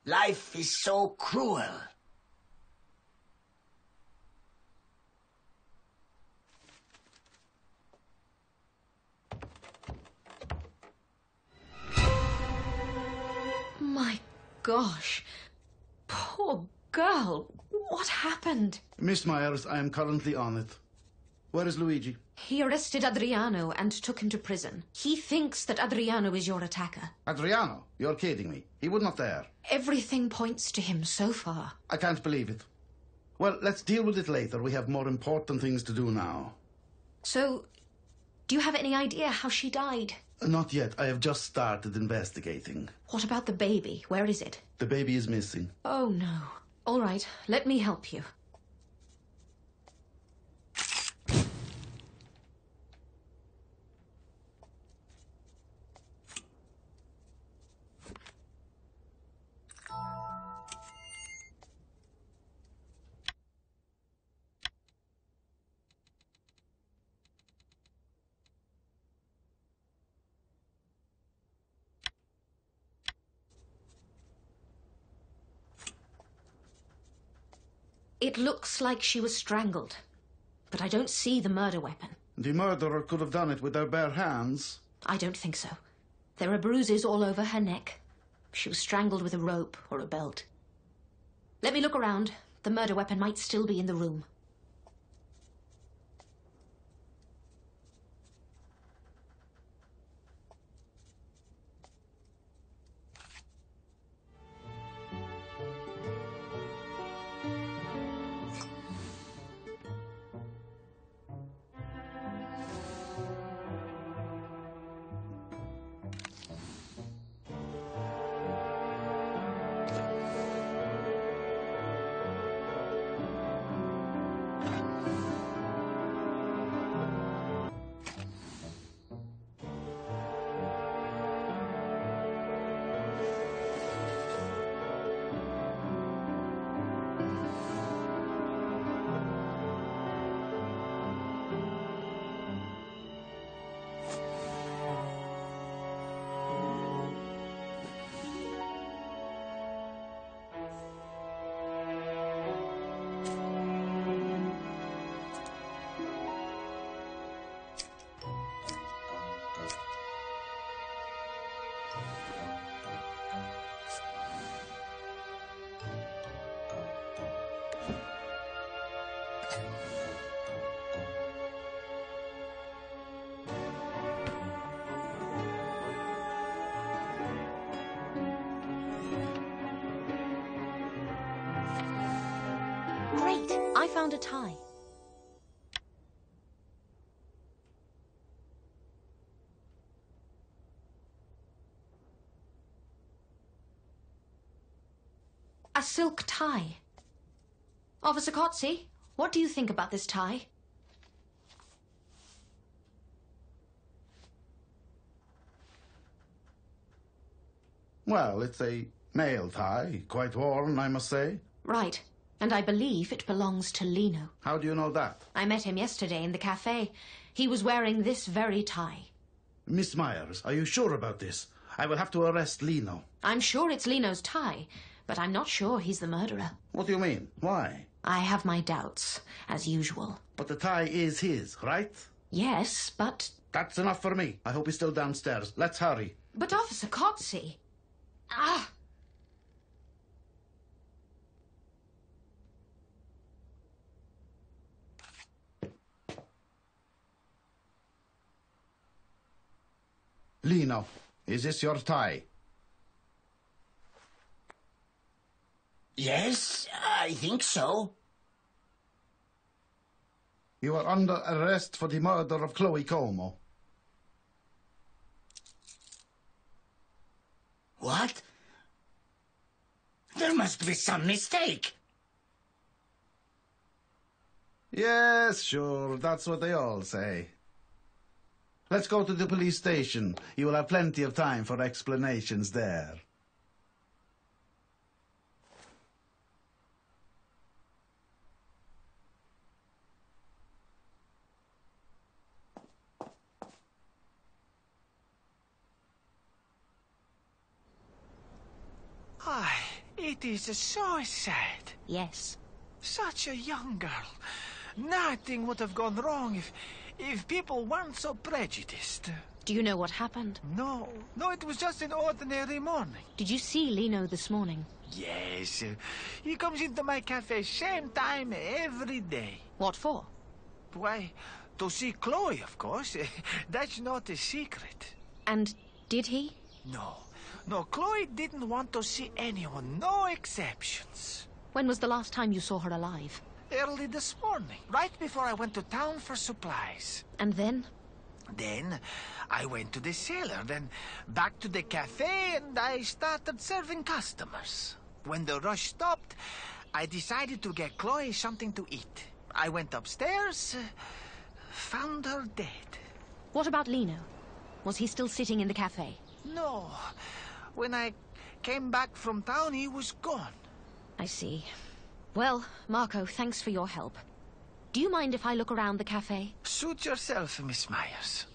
Life is so cruel. My gosh. Poor girl. What happened? Miss Myers, I am currently on it. Where is Luigi? He arrested Adriano and took him to prison. He thinks that Adriano is your attacker. Adriano? You're kidding me. He would not dare. Everything points to him so far. I can't believe it. Well, let's deal with it later. We have more important things to do now. So, do you have any idea how she died? Not yet. I have just started investigating. What about the baby? Where is it? The baby is missing. Oh, no. All right, let me help you. It looks like she was strangled, but I don't see the murder weapon. The murderer could have done it with their bare hands. I don't think so. There are bruises all over her neck. She was strangled with a rope or a belt. Let me look around. The murder weapon might still be in the room. Great! I found a tie. A silk tie. Officer Kotze, what do you think about this tie? Well, it's a male tie. Quite worn, I must say. Right. And I believe it belongs to Lino. How do you know that? I met him yesterday in the cafe. He was wearing this very tie. Miss Myers, are you sure about this? I will have to arrest Lino. I'm sure it's Lino's tie, but I'm not sure he's the murderer. What do you mean? Why? I have my doubts, as usual. But the tie is his, right? Yes, but... That's enough for me. I hope he's still downstairs. Let's hurry. But Officer Kotze... Ah! Lino, is this your tie? Yes, I think so. You are under arrest for the murder of Chloe Como. What? There must be some mistake. Yes, sure, that's what they all say. Let's go to the police station. You will have plenty of time for explanations there. It is so sad. Yes. Such a young girl. Nothing would have gone wrong if people weren't so prejudiced. Do you know what happened? No, it was just an ordinary morning. Did you see Lino this morning? Yes, he comes into my cafe same time every day. What for? Why, to see Chloe, of course. That's not a secret. And did he? No, Chloe didn't want to see anyone, no exceptions. When was the last time you saw her alive? Early this morning, right before I went to town for supplies. And then? Then I went to the cellar, then back to the cafe, and I started serving customers. When the rush stopped, I decided to get Chloe something to eat. I went upstairs, found her dead. What about Lino? Was he still sitting in the cafe? No. When I came back from town, he was gone. I see. Well, Marco, thanks for your help. Do you mind if I look around the cafe? Suit yourself, Miss Myers.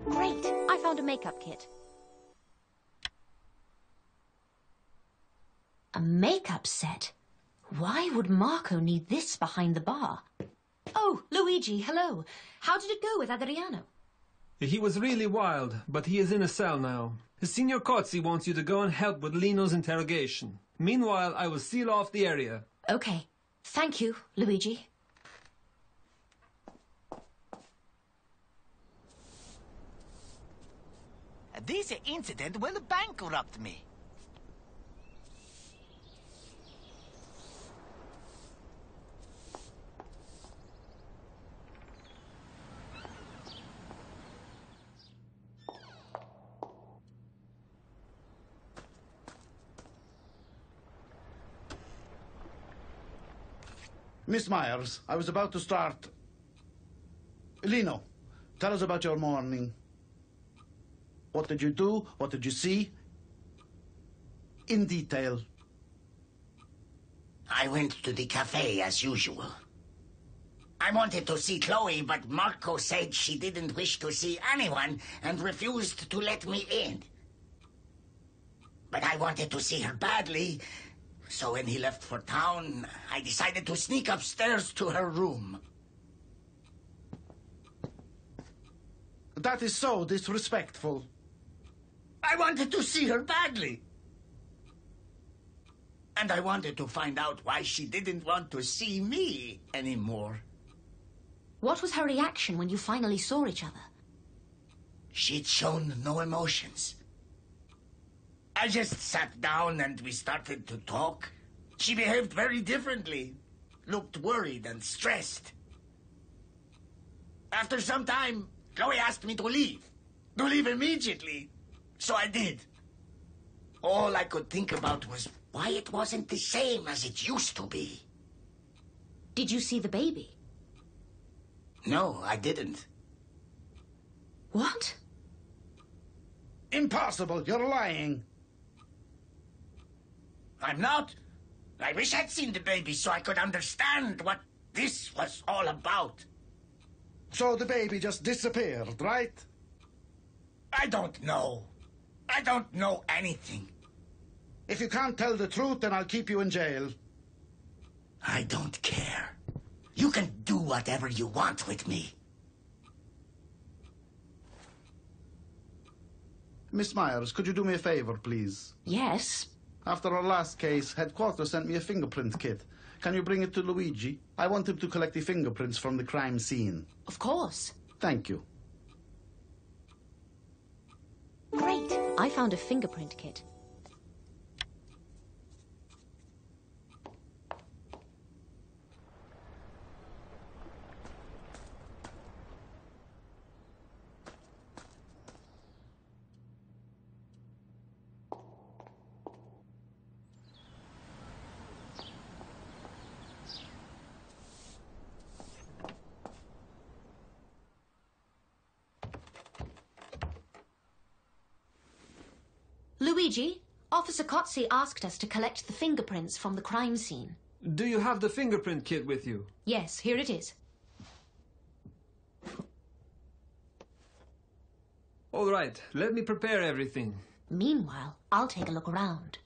Great! I found a makeup kit. A makeup set? Why would Marco need this behind the bar? Oh, Luigi, hello. How did it go with Adriano? He was really wild, but he is in a cell now. Signor Cozzi wants you to go and help with Lino's interrogation. Meanwhile, I will seal off the area. Okay. Thank you, Luigi. This incident will bankrupt me. Miss Myers, I was about to start. Lino, tell us about your morning. What did you do? What did you see? In detail. I went to the cafe as usual. I wanted to see Chloe, but Marco said she didn't wish to see anyone and refused to let me in. But I wanted to see her badly, so when he left for town, I decided to sneak upstairs to her room. That is so disrespectful. I wanted to see her badly. And I wanted to find out why she didn't want to see me anymore. What was her reaction when you finally saw each other? She'd shown no emotions. I just sat down and we started to talk. She behaved very differently, looked worried and stressed. After some time, Chloe asked me to leave immediately. So I did. All I could think about was why it wasn't the same as it used to be. Did you see the baby? No, I didn't. What? Impossible, you're lying. I'm not. I wish I'd seen the baby so I could understand what this was all about. So the baby just disappeared, right? I don't know. I don't know anything. If you can't tell the truth, then I'll keep you in jail. I don't care. You can do whatever you want with me. Miss Myers, could you do me a favor, please? Yes. After our last case, headquarters sent me a fingerprint kit. Can you bring it to Luigi? I want him to collect the fingerprints from the crime scene. Of course. Thank you. Great. I found a fingerprint kit. Luigi, Officer Cozzi asked us to collect the fingerprints from the crime scene. Do you have the fingerprint kit with you? Yes, here it is. All right, let me prepare everything. Meanwhile, I'll take a look around.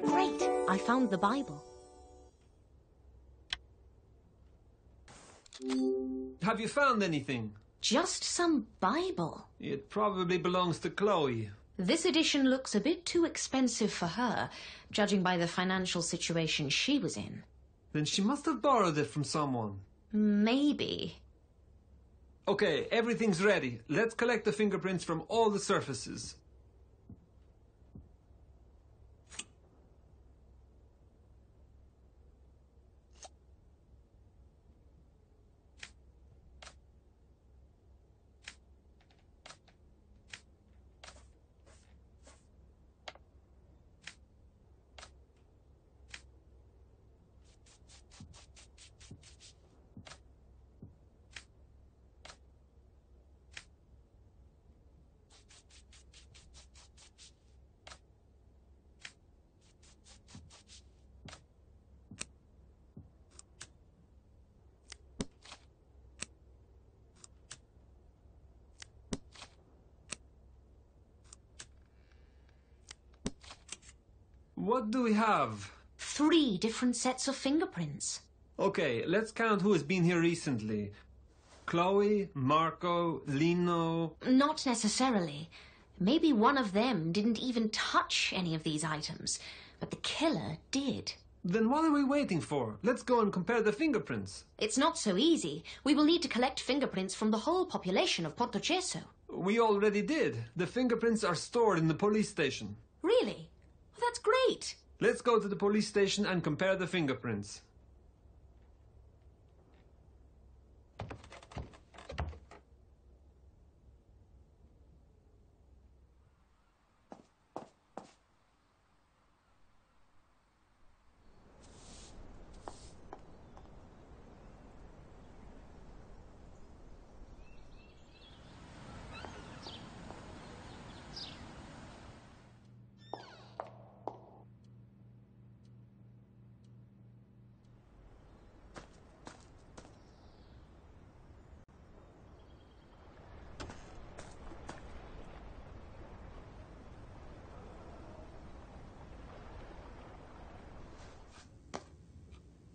Great! I found the Bible. Have you found anything? Just some Bible. It probably belongs to Chloe. This edition looks a bit too expensive for her, judging by the financial situation she was in. Then she must have borrowed it from someone. Maybe. Okay, everything's ready. Let's collect the fingerprints from all the surfaces. What do we have? 3 different sets of fingerprints. Okay, let's count who has been here recently. Chloe, Marco, Lino... Not necessarily. Maybe one of them didn't even touch any of these items, but the killer did. Then what are we waiting for? Let's go and compare the fingerprints. It's not so easy. We will need to collect fingerprints from the whole population of Portocesso. We already did. The fingerprints are stored in the police station. Really? Well, that's great. Let's go to the police station and compare the fingerprints.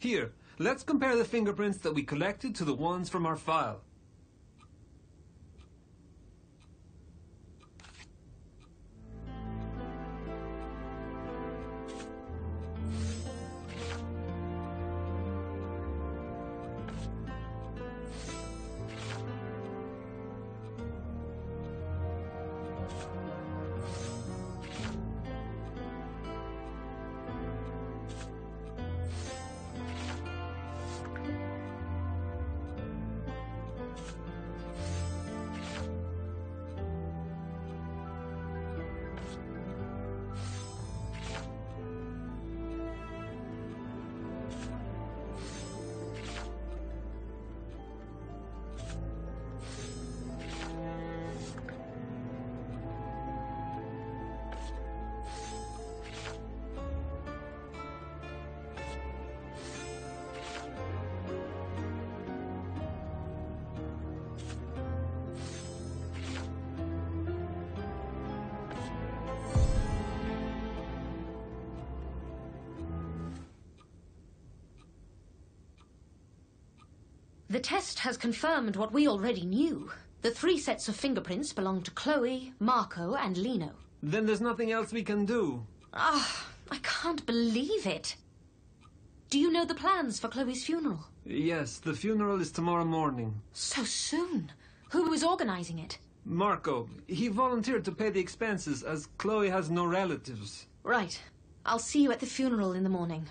Here, let's compare the fingerprints that we collected to the ones from our file. The test has confirmed what we already knew. The 3 sets of fingerprints belong to Chloe, Marco, and Lino. Then there's nothing else we can do. Ah, I can't believe it. Do you know the plans for Chloe's funeral? Yes, the funeral is tomorrow morning. So soon? Who is organizing it? Marco, he volunteered to pay the expenses as Chloe has no relatives. Right. I'll see you at the funeral in the morning.